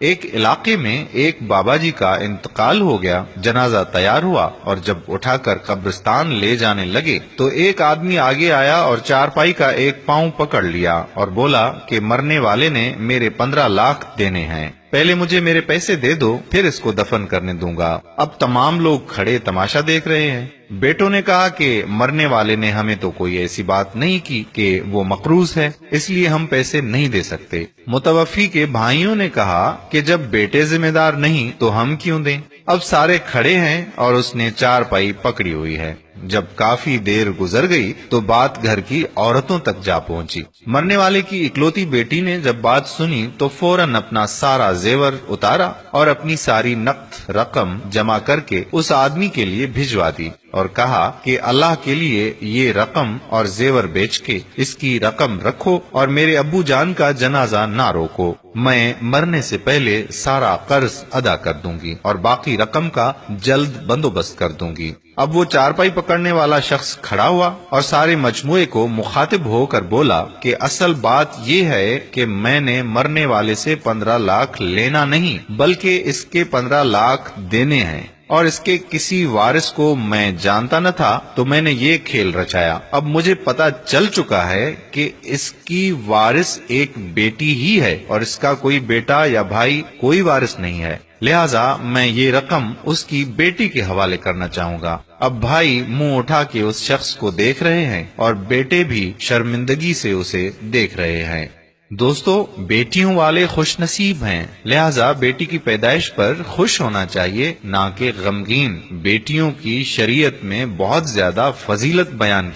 ایک علاقے میں ایک بابا جی کا انتقال ہو گیا، جنازہ تیار ہوا اور جب اٹھا کر قبرستان لے جانے لگے تو ایک آدمی آگے آیا اور چارپائی کا ایک پاؤں پکڑ لیا اور بولا کہ مرنے والے نے میرے 15 لاکھ دینے ہیں، پہلے مجھے میرے پیسے دے دو، پھر اس کو دفن کرنے دوں گا۔ اب تمام لوگ کھڑے تماشا دیکھ رہے ہیں۔ بیٹوں نے کہا کہ مرنے والے نے ہمیں تو کوئی ایسی بات نہیں کی کہ وہ مقروض ہے، اس لیے ہم پیسے نہیں دے سکتے۔ متوفی کے بھائیوں نے کہا کہ جب بیٹے ذمہ دار نہیں تو ہم کیوں دیں؟ اب سارے کھڑے ہیں اور اس نے چارپائی پکڑی ہوئی ہے۔ جب کافی دیر گزر گئی تو بات گھر کی عورتوں تک جا پہنچی۔ مرنے والے کی اکلوتی بیٹی نے جب بات سنی تو فوراً اپنا سارا زیور اتارا اور اپنی ساری نقد رقم جمع کر کے اس آدمی کے لیے بھجوا دی اور کہا کہ اللہ کے لیے یہ رقم اور زیور بیچ کے اس کی رقم رکھو اور میرے ابو جان کا جنازہ نہ روکو، میں مرنے سے پہلے سارا قرض ادا کر دوں گی اور باقی رقم کا جلد بندوبست کر دوں گی۔ اب وہ چارپائی پکڑنے والا شخص کھڑا ہوا اور سارے مجموعے کو مخاطب ہو کر بولا کہ اصل بات یہ ہے کہ میں نے مرنے والے سے 15 لاکھ لینا نہیں بلکہ اس کے 15 لاکھ دینے ہیں، اور اس کے کسی وارث کو میں جانتا نہ تھا تو میں نے یہ کھیل رچایا۔ اب مجھے پتا چل چکا ہے کہ اس کی وارث ایک بیٹی ہی ہے اور اس کا کوئی بیٹا یا بھائی کوئی وارث نہیں ہے، لہٰذا میں یہ رقم اس کی بیٹی کے حوالے کرنا چاہوں گا۔ اب بھائی منہ اٹھا کے اس شخص کو دیکھ رہے ہیں اور بیٹے بھی شرمندگی سے اسے دیکھ رہے ہیں۔ دوستو، بیٹیوں والے خوش نصیب ہیں، لہذا بیٹی کی پیدائش پر خوش ہونا چاہیے نہ کہ غمگین۔ بیٹیوں کی شریعت میں بہت زیادہ فضیلت بیان